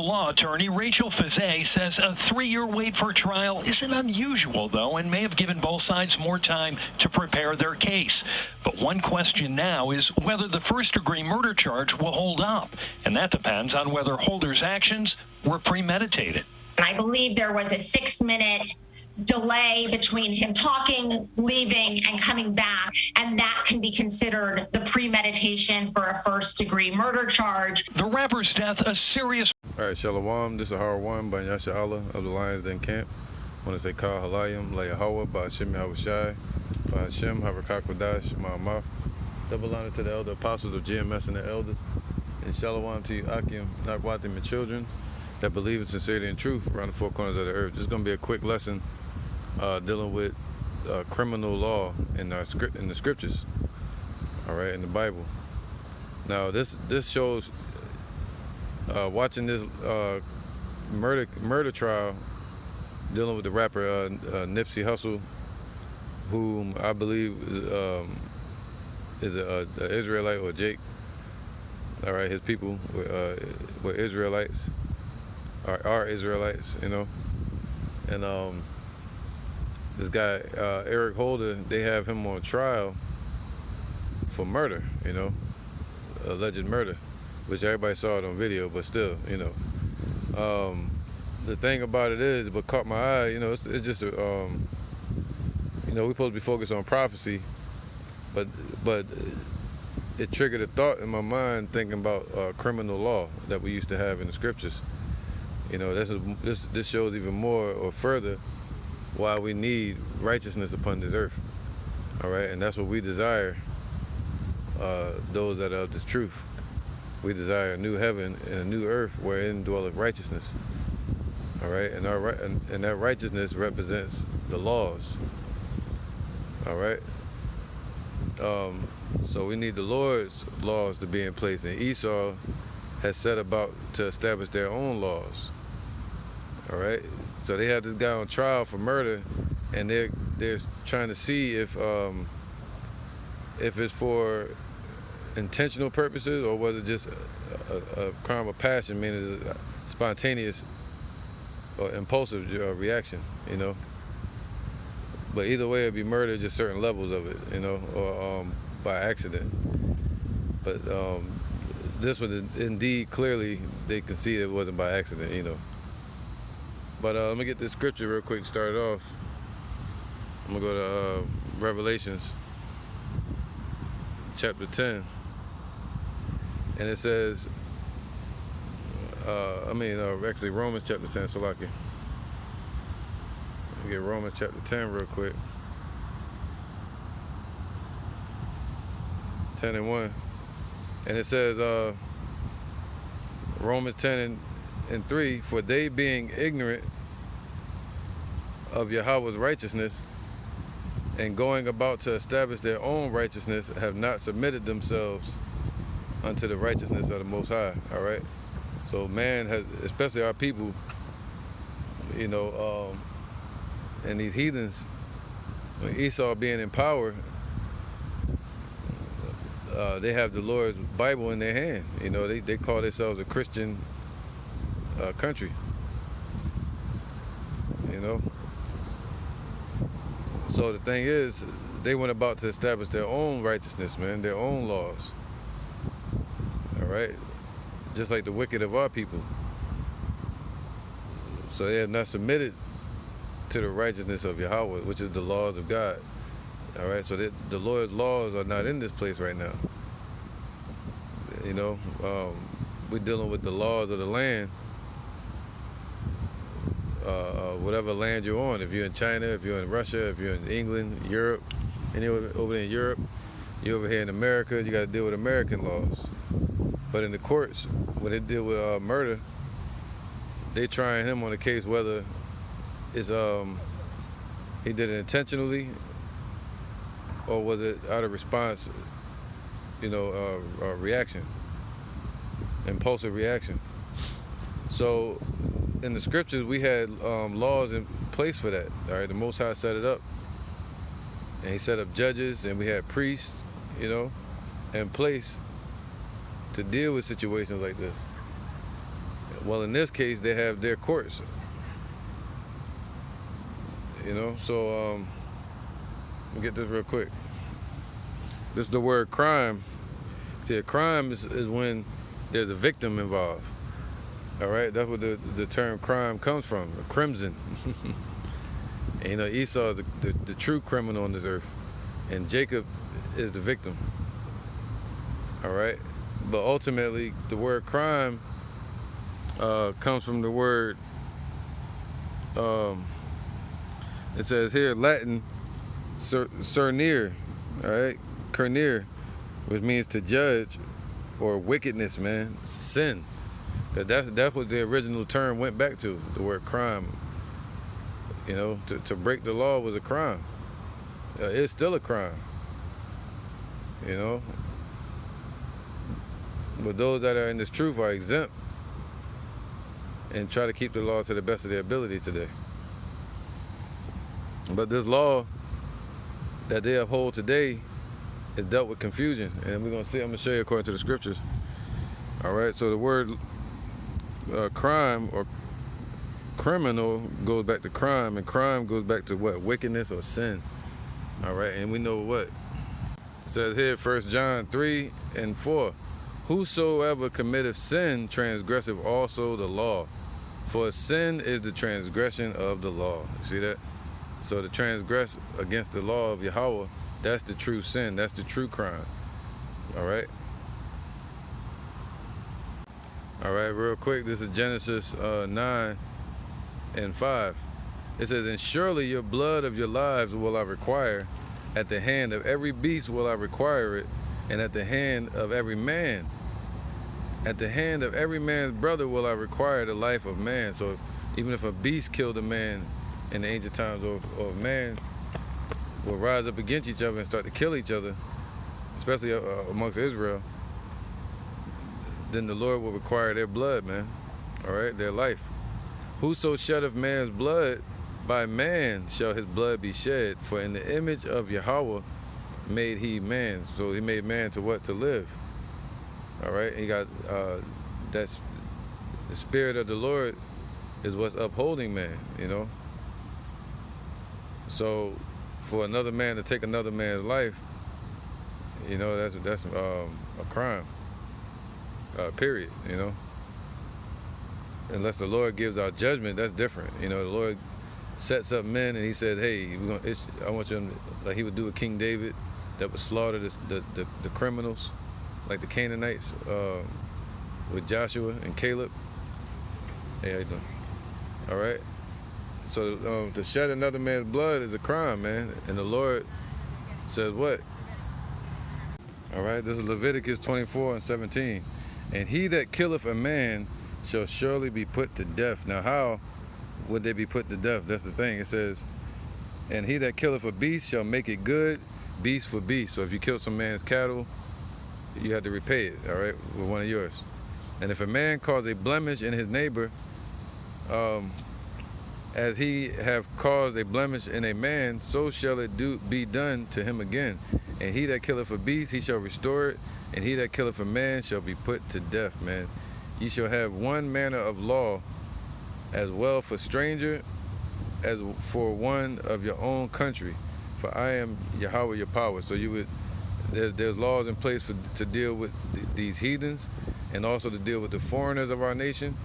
law attorney Rachel Fizet says a 3-year wait for trial isn't unusual, though, and may have given both sides more time to prepare their case. But one question now is whether the first-degree murder charge will hold up, and that depends on whether Holder's actions were premeditated. I believe there was a 6-minute delay between him talking, leaving, and coming back, and that can be considered the premeditation for a first-degree murder charge. The rapper's death a serious... All right, Shalom, this is Har One by Yasha Allah of the Lions Den Camp. I want to say Kal Halayim, Layahawa, by Hashem Yahushai, by Hashem Harakak Ma'amaf. Double honor to the elder apostles of GMS and the elders. And Shalom to you, Akim, Nakwatim, and children that believe in sincerity and truth around the four corners of the earth. This is going to be a quick lesson dealing with criminal law in the scriptures, all right, in the Bible. Now, this shows watching this murder trial dealing with the rapper Nipsey Hussle, whom I believe is an Israelite, or Jake. All right, his people were Israelites, are Israelites, you know, and this guy Eric Holder, they have him on trial for murder, you know, alleged murder, which everybody saw it on video, but still, you know. The thing about it is, what caught my eye, you know, it's just, you know, we're supposed to be focused on prophecy, but it triggered a thought in my mind thinking about criminal law that we used to have in the scriptures. You know, this shows even more or further why we need righteousness upon this earth. All right, and that's what we desire, those that are of this truth. We desire a new heaven and a new earth wherein dwelleth righteousness. All right, and that righteousness represents the laws. All right. So we need the Lord's laws to be in place, and Esau has set about to establish their own laws. All right. So they have this guy on trial for murder, and they're trying to see if it's for intentional purposes or was it just a crime of passion, meaning spontaneous or impulsive reaction, you know. But either way, it'd be murder, just certain levels of it, you know, or by accident. But this one, indeed, clearly, they can see it wasn't by accident, you know. But let me get this scripture real quick to start it off. I'm gonna go to Revelations, chapter 10. And it says, actually Romans chapter 10, Salaki. Let me get Romans chapter 10 real quick. 10 and 1. And it says, Romans 10 and 3, for they being ignorant of Yahweh's righteousness and going about to establish their own righteousness have not submitted themselves unto the righteousness of the Most High. All right. So man has, especially our people, you know, and these heathens, Esau being in power, they have the Lord's Bible in their hand. You know, they call themselves a Christian country. You know. So the thing is, they went about to establish their own righteousness, man, their own laws. All right, just like the wicked of our people. So they have not submitted to the righteousness of Yahweh, which is the laws of God. All right, so the Lord's laws are not in this place right now. You know, we're dealing with the laws of the land. Whatever land you're on, if you're in China, if you're in Russia, if you're in England, Europe, anywhere over there in Europe, you're over here in America, you got to deal with American laws. But in the courts, when they deal with murder, they trying him on the case whether it's he did it intentionally or was it out of response, you know, reaction, impulsive reaction. So in the scriptures, we had laws in place for that. All right, the Most High set it up, and He set up judges, and we had priests, you know, in place to deal with situations like this. Well, in this case, they have their courts. You know, so let me get this real quick. This is the word crime. See, a crime is when there's a victim involved. All right, that's what the term crime comes from, a crimson. And, you know, Esau is the true criminal on this earth, and Jacob is the victim. All right, but ultimately, the word crime comes from the word. It says here Latin, cernere, all right, cernere, which means to judge, or wickedness, man, sin. That's what the original term went back to, the word crime. You know, to break the law was a crime. It's still a crime. You know, but those that are in this truth are exempt and try to keep the law to the best of their ability today. But this law that they uphold today is dealt with confusion, and we're gonna see. I'm gonna show you according to the scriptures. All right. So the word crime or criminal goes back to crime, and crime goes back to what? Wickedness or sin. All right. And we know what it says here, 1 John 3:4. Whosoever committeth sin transgresseth also the law, for sin is the transgression of the law. You see that? So to transgress against the law of Yahweh, that's the true sin. That's the true crime. All right? All right, real quick. This is Genesis 9:5. It says, and surely your blood of your lives will I require. At the hand of every beast will I require it, and at the hand of every man. At the hand of every man's brother will I require the life of man. So even if a beast killed a man in the ancient times, or man will rise up against each other and start to kill each other, especially amongst Israel, then the Lord will require their blood, man. All right, their life. Whoso sheddeth man's blood, by man shall his blood be shed. For in the image of Yahweh made he man. So he made man to what? To live. All right, he got that's the spirit of the Lord is what's upholding man, you know. So for another man to take another man's life, you know, that's a crime. Period. You know. Unless the Lord gives out judgment, that's different. You know, the Lord sets up men and he said, hey, I want you to, like he would do with King David, that would slaughter the criminals, like the Canaanites, with Joshua and Caleb. Hey, how you doing? All right. So to shed another man's blood is a crime, man. And the Lord says what? All right, this is Leviticus 24:17. And he that killeth a man shall surely be put to death. Now how would they be put to death? That's the thing. It says, and he that killeth a beast shall make it good, beast for beast. So if you kill some man's cattle, you have to repay it, all right, with one of yours. And if a man cause a blemish in his neighbor, as he have caused a blemish in a man, so shall it be done to him again. And he that killeth a beast, he shall restore it. And he that killeth a man shall be put to death, man. Ye shall have one manner of law, as well for stranger as for one of your own country. For I am Yahweh your power. So you would, there's laws in place to deal with these heathens, and also to deal with the foreigners of our nation,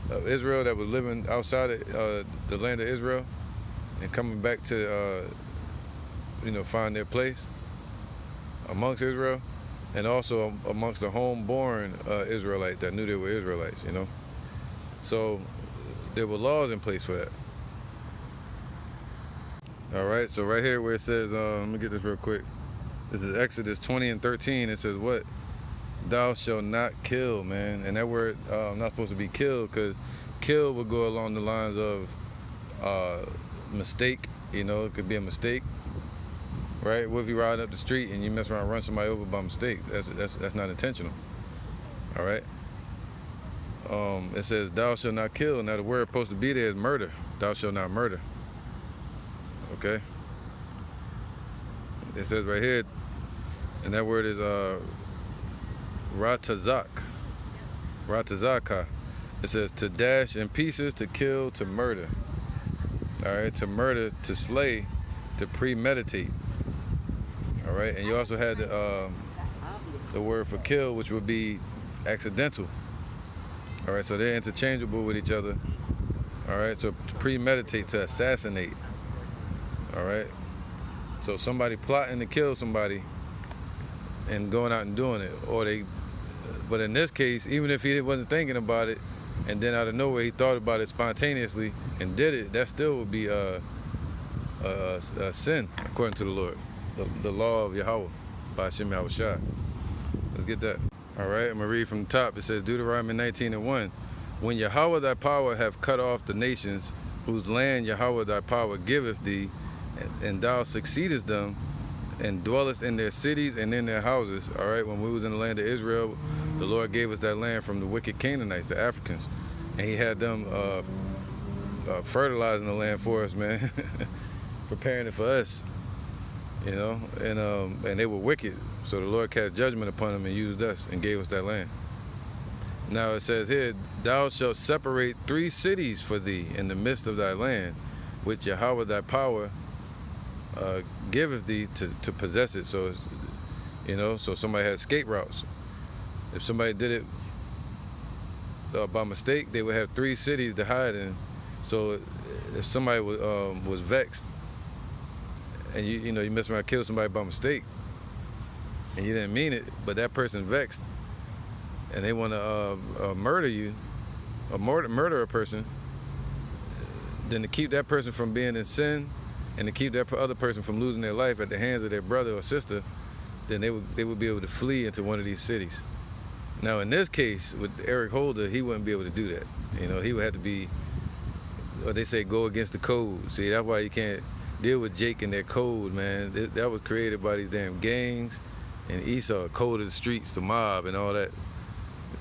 of Israel, that was living outside of the land of Israel, and coming back to, find their place amongst Israel, and also amongst the homeborn Israelite that knew they were Israelites, you know. So there were laws in place for that. All right, so right here where it says, let me get this real quick. This is Exodus 20:13. It says what? Thou shalt not kill, man. And that word not supposed to be kill, because kill would go along the lines of mistake. You know, it could be a mistake, right? What if you ride up the street and you mess around and run somebody over by mistake? That's not intentional. All right. It says thou shalt not kill. Now the word supposed to be there is murder. Thou shalt not murder. Okay. It says right here, and that word is ratazak, ratazaka. It says to dash in pieces, to kill, to murder. All right, to murder, to slay, to premeditate. All right, and you also had the word for kill, which would be accidental. All right, so they're interchangeable with each other. All right, so to premeditate, to assassinate. All right, so somebody plotting to kill somebody and going out and doing it, but in this case, even if he wasn't thinking about it, and then out of nowhere he thought about it spontaneously and did it, that still would be a sin according to the Lord, the law of Yahweh by Hashem Yahushua. Let's get that. All right, I'm gonna read from the top. It says Deuteronomy 19:1. When Yahweh thy power have cut off the nations whose land Yahweh thy power giveth thee, and thou succeedest them, and dwellest in their cities and in their houses. All right, when we was in the land of Israel, the Lord gave us that land from the wicked Canaanites, the Africans, and he had them fertilizing the land for us, man, preparing it for us, you know, and they were wicked, so the Lord cast judgment upon them and used us and gave us that land. Now it says here, thou shalt separate 3 cities for thee in the midst of thy land, which Yahweh thy power giveth thee to possess it. So, you know, so somebody had escape routes. If somebody did it by mistake, they would have 3 cities to hide in. So if somebody was vexed, and you know you mess around and kill somebody by mistake, and you didn't mean it, but that person vexed, and they want to murder you, or murder a person, then to keep that person from being in sin, and to keep that other person from losing their life at the hands of their brother or sister, then they would be able to flee into one of these cities. Now in this case, with Eric Holder, he wouldn't be able to do that. You know, he would have to be, what they say, go against the code. See, that's why you can't deal with Jake and their code, man. That was created by these damn gangs and Esau, code of the streets, the mob and all that.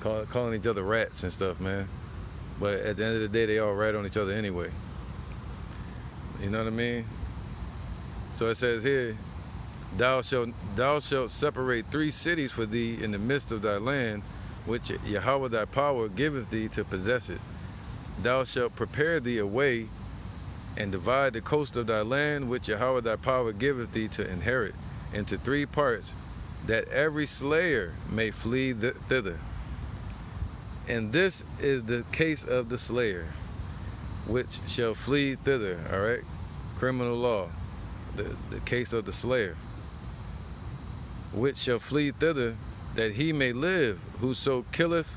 Calling each other rats and stuff, man. But at the end of the day, they all rat on each other anyway. You know what I mean? So it says here, thou shalt separate 3 cities for thee in the midst of thy land, which Yahweh thy power giveth thee to possess it. Thou shalt prepare thee a way, and divide the coast of thy land, which Yahweh thy power giveth thee to inherit, into 3 parts, that every slayer may flee thither. And this is the case of the slayer, which shall flee thither. All right, criminal law, the case of the slayer, which shall flee thither, that he may live, whoso killeth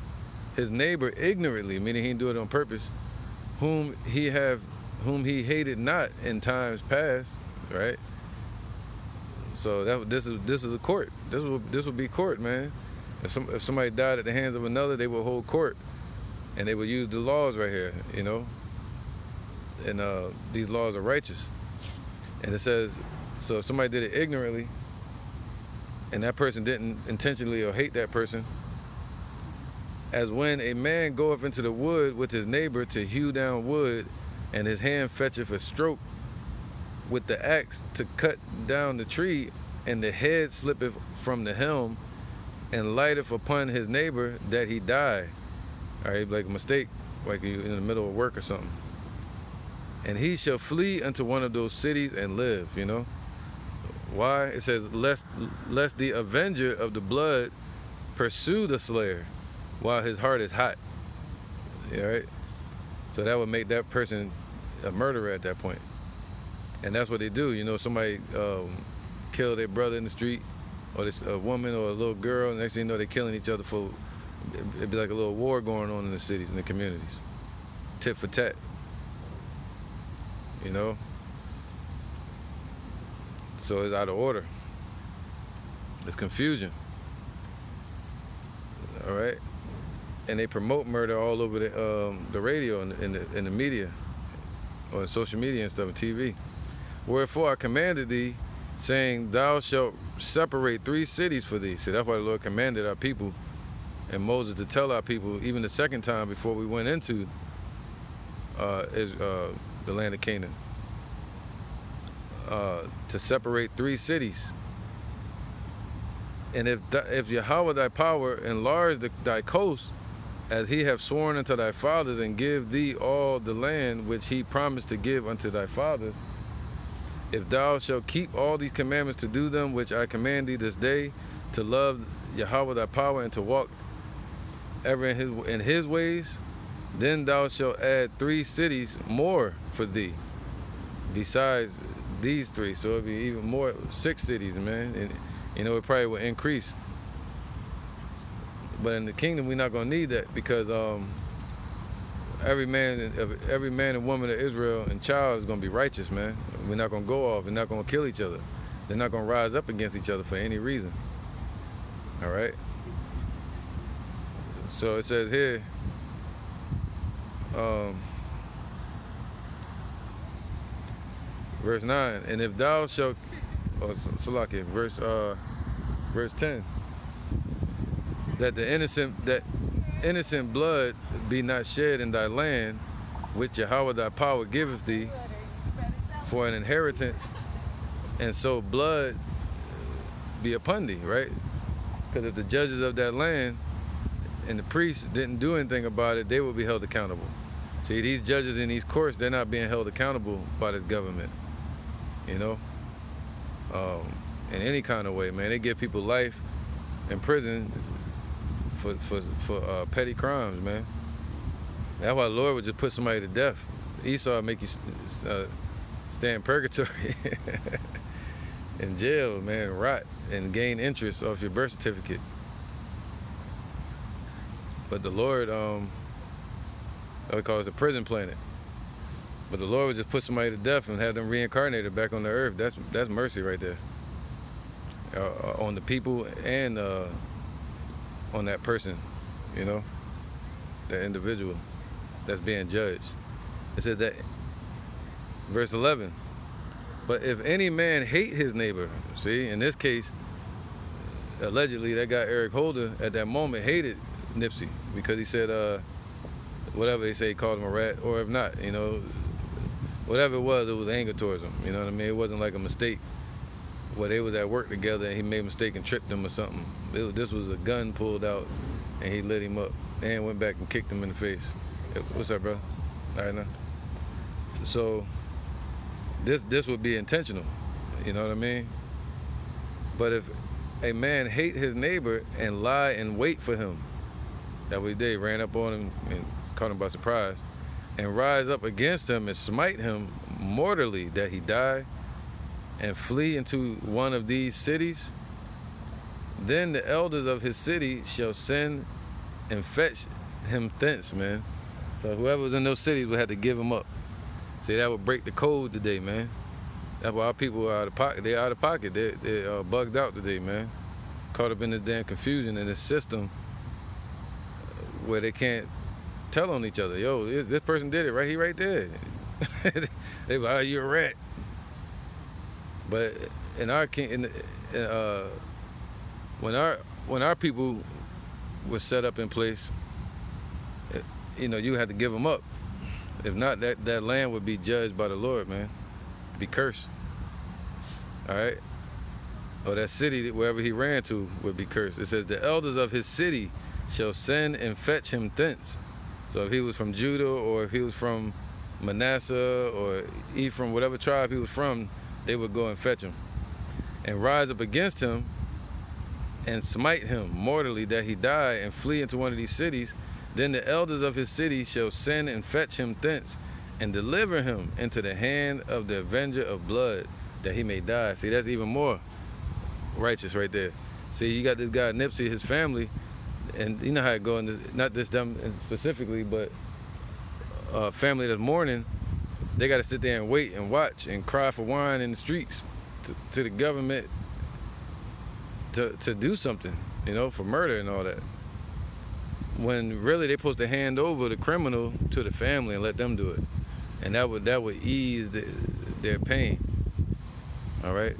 his neighbor ignorantly, meaning he didn't do it on purpose, whom he hated not in times past. Right. So this is a court. This would be court, man. If somebody died at the hands of another, they would hold court, and they would use the laws right here, you know. And these laws are righteous. And it says, so if somebody did it ignorantly, and that person didn't intentionally or hate that person, as when a man goeth into the wood with his neighbor to hew down wood, and his hand fetcheth a stroke with the axe to cut down the tree, and the head slippeth from the helm, and lighteth upon his neighbor, that he die. All right, like a mistake, like you in the middle of work or something. And he shall flee unto one of those cities and live, you know. Why? It says, lest the avenger of the blood pursue the slayer while his heart is hot. All right? So that would make that person a murderer at that point. And that's what they do. You know, somebody killed their brother in the street, or a woman or a little girl, and next thing you know, they're killing each other for, it'd be like a little war going on in the cities and the communities. Tit for tat. You know? So it's out of order. It's confusion. All right? And they promote murder all over the radio and in the media, or in social media and stuff, and TV. Wherefore I commanded thee, saying, thou shalt separate 3 cities for thee. See, that's why the Lord commanded our people and Moses to tell our people, even the second time before we went into the land of Canaan, to separate 3 cities. And if Yahweh thy power enlarge thy coast, as he have sworn unto thy fathers, and give thee all the land which he promised to give unto thy fathers, if thou shalt keep all these commandments to do them, which I command thee this day, to love Yahweh thy power, and to walk ever in his ways, then thou shalt add 3 cities more for thee, besides these 3. So it'll be even more, 6 cities, man. And it probably will increase. But in the kingdom, we're not gonna need that, because every man and woman of Israel and child is gonna be righteous, man. We're not gonna go off. They're not gonna kill each other. They're not gonna rise up against each other for any reason. All right. So it says here, verse 9, and if thou shalt, Salakia, verse 10, that innocent blood be not shed in thy land, which Yahweh thy power giveth thee for an inheritance, and so blood be upon thee, right? Because if the judges of that land and the priests didn't do anything about it, they would be held accountable. See, these judges in these courts, they're not being held accountable by this government, you know? In any kind of way, man. They give people life in prison for petty crimes, man. That's why the Lord would just put somebody to death. Esau make you stay in purgatory in jail, man, rot, and gain interest off your birth certificate. But the Lord, we call it a prison planet. But the Lord would just put somebody to death and have them reincarnated back on the earth. That's mercy right there. On the people and on that person, you know, that individual that's being judged. It says that, verse 11, but if any man hate his neighbor, see, in this case, allegedly that guy Eric Holder at that moment hated Nipsey because he said, whatever they say, he called him a rat, or if not, you know, whatever it was anger towards him, you know what I mean? It wasn't like a mistake where they was at work together and he made a mistake and tripped him or something. This was a gun pulled out and he lit him up and went back and kicked him in the face. What's up, bro? All right, now. So this would be intentional, you know what I mean? But if a man hate his neighbor and lie and wait for him, that we did, ran up on him and caught him by surprise, and rise up against him and smite him mortally, that he die, and flee into one of these cities, then the elders of his city shall send and fetch him thence, man. So whoever was in those cities would have to give him up. See, that would break the code today, man. That's why our people are out of pocket. They're out of pocket. They're bugged out today, man. Caught up in this damn confusion in this system where they can't tell on each other. Yo, this person did it, right? He right there. They like, oh, you're a rat. But in our when our people were set up in place, you know, you had to give them up. If not, that land would be judged by the Lord, man. Be cursed. All right? Or that city, wherever he ran to, would be cursed. It says, the elders of his city shall send and fetch him thence. So if he was from Judah, or if he was from Manasseh, or Ephraim, whatever tribe he was from, they would go and fetch him and rise up against him and smite him mortally, that he die, and flee into one of these cities. Then the elders of his city shall send and fetch him thence, and deliver him into the hand of the avenger of blood, that he may die. See, that's even more righteous right there. See, you got this guy Nipsey, his family, and you know how it goes, not this them specifically, but family that's mourning, they got to sit there and wait and watch and cry for wine in the streets to the government to do something, you know, for murder and all that. When really they're supposed to hand over the criminal to the family and let them do it. And that would ease their pain, all right?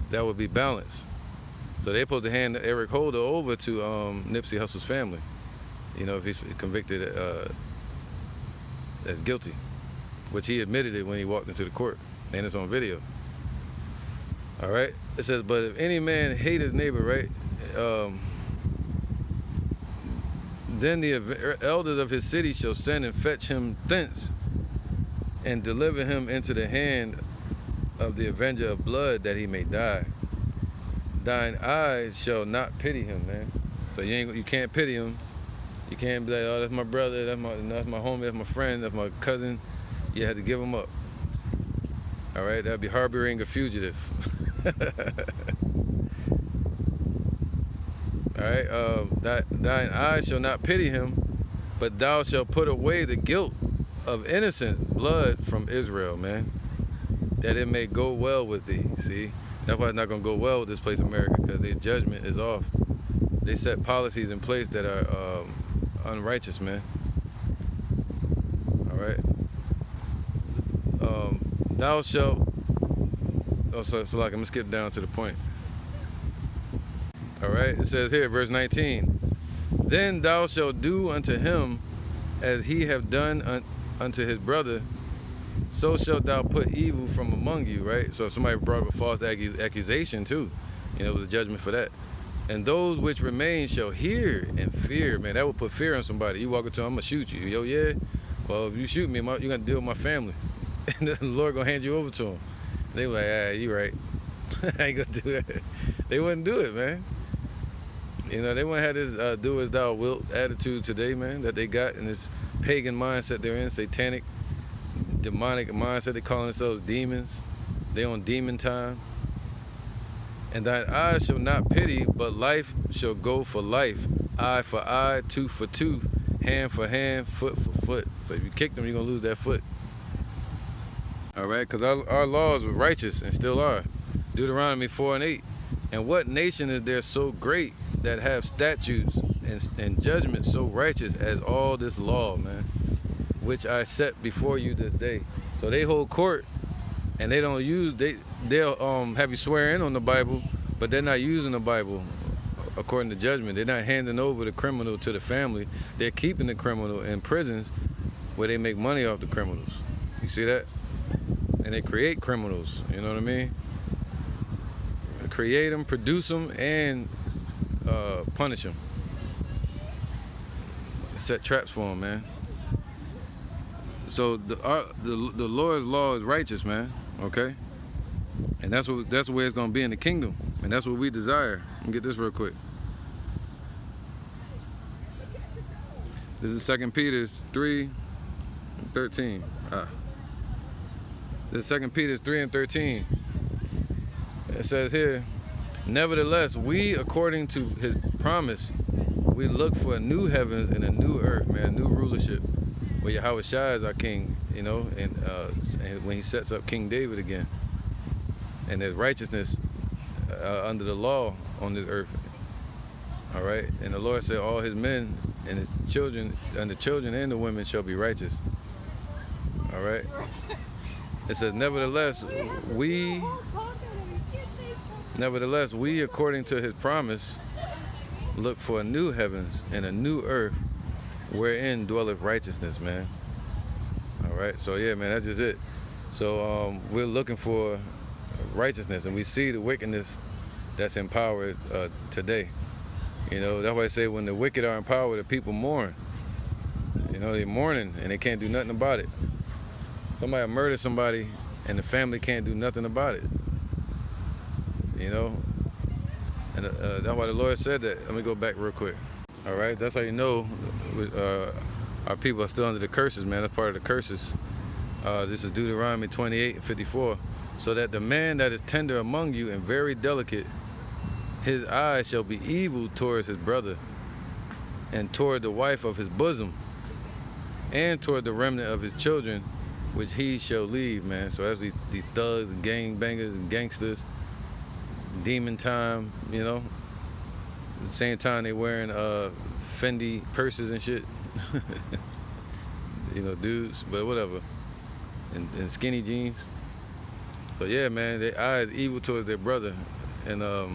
That would be balanced. So they're supposed to hand Eric Holder over to Nipsey Hussle's family, you know, if he's convicted as guilty, which he admitted it when he walked into the court, and it's on video. All right? It says, but if any man hate his neighbor, right, Then the elders of his city shall send and fetch him thence, and deliver him into the hand of the avenger of blood, that he may die. Thine eyes shall not pity him, man. So you can't pity him. You can't be like, oh, that's my brother, that's my homie, that's my friend, that's my cousin. You had to give him up. All right, that'd be harboring a fugitive. All right, thine eyes shall not pity him, but thou shalt put away the guilt of innocent blood from Israel, man, that it may go well with thee. See, that's why it's not gonna go well with this place, America, because their judgment is off. They set policies in place that are unrighteous, man. All right. Thou shalt. Oh, so like I'm gonna skip down to the point. All right. It says here, verse 19. Then thou shalt do unto him as he have done unto his brother. So shalt thou put evil from among you. Right. So if somebody brought up a false accusation too, it was a judgment for that. And those which remain shall hear and fear. Man, that would put fear on somebody. You walk up to him, I'm gonna shoot you. Yo, yeah. Well, if you shoot me, you're gonna deal with my family. And the Lord gonna hand you over to him. They were like, you right. I ain't gonna do that. They wouldn't do it, man. They wouldn't have this do as thou wilt attitude today, man, that they got in this pagan mindset they're in, satanic, demonic mindset. They calling themselves demons. They on demon time. And thine eyes shall not pity, but life shall go for life, eye for eye, tooth for tooth, hand for hand, foot for foot. So if you kick them, you're gonna lose that foot. All right, because our laws were righteous and still are. Deuteronomy 4:8. And what nation is there so great that have statutes and judgments so righteous as all this law, man, which I set before you this day? So they hold court, and they don't use, they'll have you swear in on the Bible, but they're not using the Bible according to judgment. They're not handing over the criminal to the family. They're keeping the criminal in prisons where they make money off the criminals. You see that? And they create criminals, you know what I mean? They create them, produce them, and punish them. Set traps for them, man. So the Lord's law is righteous, man. Okay, and that's the way it's gonna be in the kingdom, and that's what we desire. Let me get this real quick. This is 2 Peter 3:13. This is 2 Peter 3:13. It says here, nevertheless, we, according to his promise, we look for a new heavens and a new earth, man, a new rulership, where Yahweh Shai is our king, and when he sets up King David again. And there's righteousness under the law on this earth. All right? And the Lord said all his men and his children, and the children and the women shall be righteous. All right? It says, nevertheless, we, according to his promise, look for a new heavens and a new earth wherein dwelleth righteousness, man. All right, so yeah, man, that's just it. So we're looking for righteousness, and we see the wickedness that's in power today. That's why I say when the wicked are in power, the people mourn. They're mourning and they can't do nothing about it. Somebody murdered somebody and the family can't do nothing about it. And that's why the Lord said that. Let me go back real quick. All right, that's how you know our people are still under the curses, man. That's part of the curses. This is Deuteronomy 28:54. So that the man that is tender among you and very delicate, his eyes shall be evil towards his brother, and toward the wife of his bosom, and toward the remnant of his children, which he shall leave, man. So that's these thugs and gangbangers and gangsters, demon time, At the same time they wearing Fendi purses and shit. Dudes, but whatever. And skinny jeans. So yeah, man, their eyes evil towards their brother. And all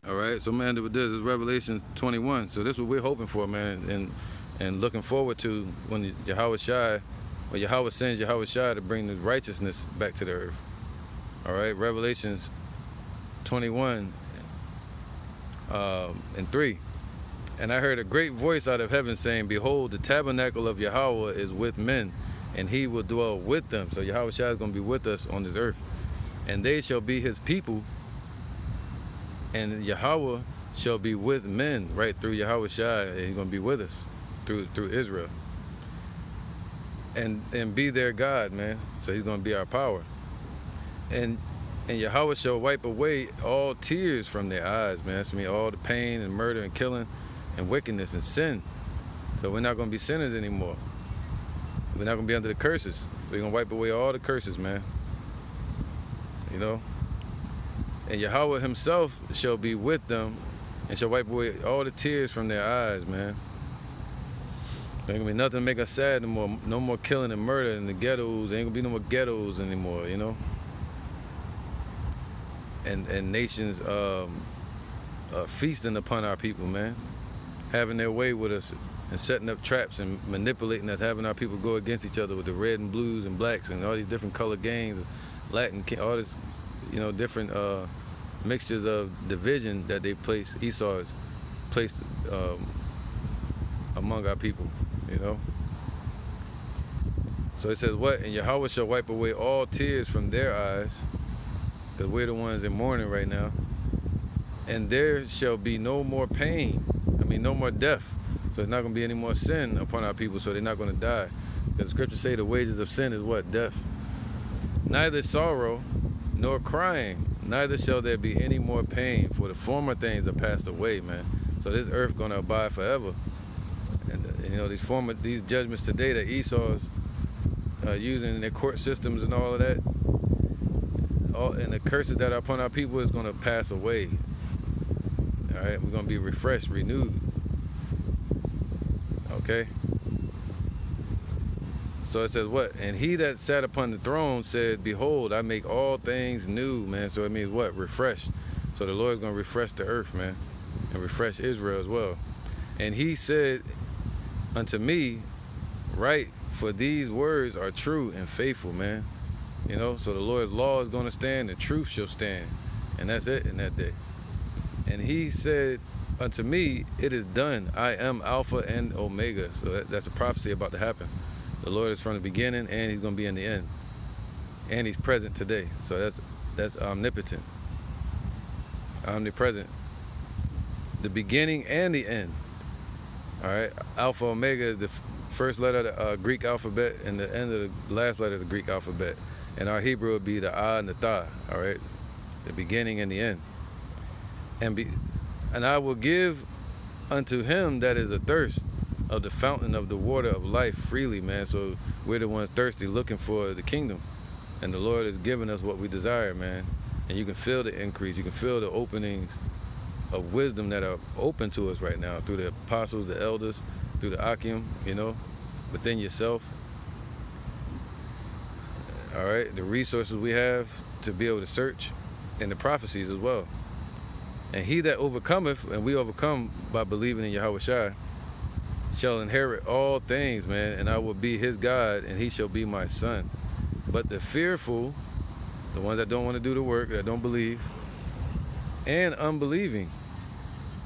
right, so man, this is Revelation 21. So this is what we're hoping for, man, and looking forward to when Yahweh sends Yahweh Shai to bring the righteousness back to the earth. All right, Revelations 21 and 3. And I heard a great voice out of heaven saying, behold, the tabernacle of Yahweh is with men, and he will dwell with them. So Yahweh Shai is going to be with us on this earth. And they shall be his people, and Yahweh shall be with men, right, through Yahweh Shai, and he's going to be with us through Israel. And be their God, man. So he's going to be our power. And Yahweh shall wipe away all tears from their eyes, man. That's me, all the pain and murder and killing and wickedness and sin. So we're not going to be sinners anymore. We're not going to be under the curses. We're going to wipe away all the curses, man. You know? And Yahweh himself shall be with them and shall wipe away all the tears from their eyes, man. There ain't gonna be nothing to make us sad no more. No more killing and murder in the ghettos. There ain't gonna be no more ghettos anymore, you know? And nations feasting upon our people, man. Having their way with us and setting up traps and manipulating us, having our people go against each other with the red and blues and blacks and all these different color gangs, Latin, all this, you know, different mixtures of division that they place, Esau has placed among our people, you know? So it says what? And Yahweh shall wipe away all tears from their eyes, because we're the ones in mourning right now. And there shall be no more pain. I mean, no more death. So there's not going to be any more sin upon our people, so they're not going to die. Because the scriptures say the wages of sin is what? Death. Neither sorrow nor crying, neither shall there be any more pain, for the former things are passed away, man. So this earth going to abide forever. And you know, these judgments today that Esau's using in their court systems and all of that, and the curses that are upon our people is going to pass away. All right, we're going to be refreshed, renewed. Okay? So it says what? And he that sat upon the throne said, behold, I make all things new, man. So it means what? Refreshed. So the Lord's going to refresh the earth, man, and refresh Israel as well. And he said unto me, write, for these words are true and faithful, man. You know, so the Lord's law is going to stand, the truth shall stand. And that's it in that day. And he said unto me, it is done. I am Alpha and Omega. So that's a prophecy about to happen. The Lord is from the beginning, and he's going to be in the end. And he's present today. So that's omnipotent, omnipresent. The beginning and the end. All right. Alpha, Omega is the first letter of the Greek alphabet and the end of the last letter of the Greek alphabet. And our Hebrew would be the Ah and the Tha. All right. The beginning and the end. And I will give unto him that is athirst of the fountain of the water of life freely, man. So we're the ones thirsty, looking for the kingdom. And the Lord is giving us what we desire, man. And you can feel the increase. You can feel the openings of wisdom that are open to us right now through the apostles, the elders, through the Akim, you know, within yourself. All right, the resources we have to be able to search, and the prophecies as well. And he that overcometh, and we overcome by believing in Yahweh Shai, shall inherit all things, man, and I will be his God, and he shall be my son. But the fearful, the ones that don't want to do the work, that don't believe, and unbelieving,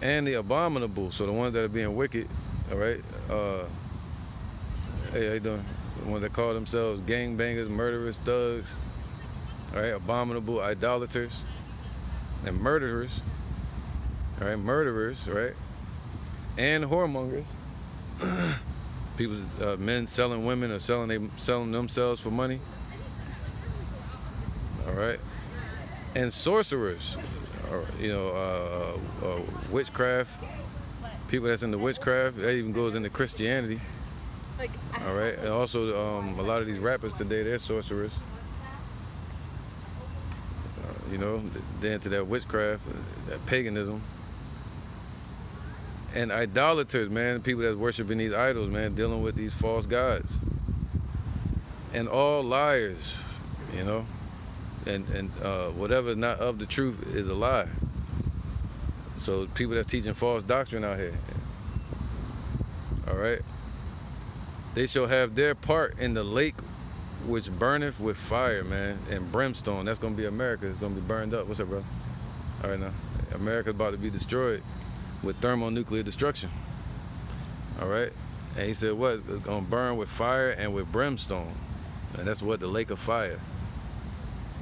and the abominable, so the ones that are being wicked, all right, hey, how you doing? The ones that call themselves gangbangers, murderers, thugs, all right, abominable, idolaters, and murderers, all right, murderers, right, and whoremongers, people, men selling women or selling themselves for money, all right, and sorcerers, or, you know, witchcraft, people that's into witchcraft, that even goes into Christianity. All right, and also a lot of these rappers today, they're sorcerers. You know, they're into that witchcraft, that paganism. And idolaters, man, people that's worshiping these idols, man, dealing with these false gods. And all liars, you know, and whatever is not of the truth is a lie. So people that's teaching false doctrine out here, all right, they shall have their part in the lake which burneth with fire, man, and brimstone. That's going to be America. It's going to be burned up. What's up, bro? All right, now. America's about to be destroyed. with thermonuclear destruction. All right, and he said what? It's gonna burn with fire and with brimstone, and that's what the lake of fire,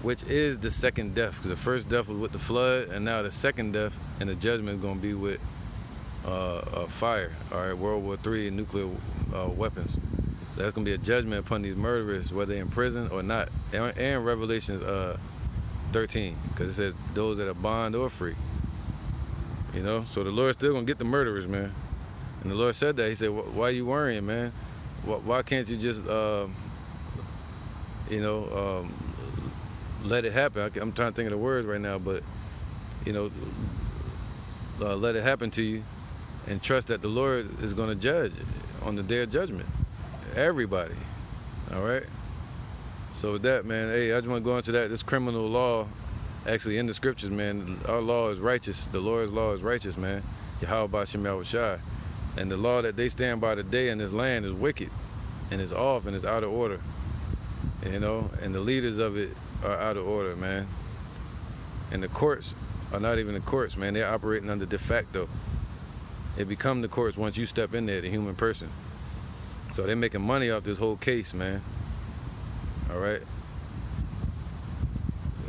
which is the second death. 'Cause the first death was with the flood, and now the second death and the judgment is gonna be with fire. All right, World War III and nuclear weapons. So that's gonna be a judgment upon these murderers, whether they're in prison or not. And Revelations 13, because it said those that are bond or free. You know, so the Lord's still gonna get the murderers, man. And the Lord said that. He said, "Why are you worrying, man? Why can't you just, let it happen?" I'm trying to think of the words right now, but let it happen to you, and trust that the Lord is gonna judge on the day of judgment. Everybody. All right. So with that, man, hey, I just want to go into that. This criminal law, actually in the scriptures, man, our law is righteous. The Lord's law is righteous, man. Yahweh Ba'Shem Yahushai. And the law that they stand by today in this land is wicked, and it's off, and it's out of order. And the leaders of it are out of order, man. And the courts are not even the courts, man. They're operating under de facto. They become the courts once you step in there, the human person. So they're making money off this whole case, man. All right.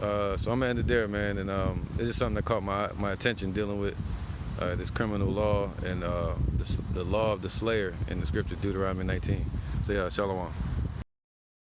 So I'm gonna end it there, man. And it's just something that caught my attention, dealing with this criminal law and the law of the slayer in the scripture, Deuteronomy 19. So yeah, shalom.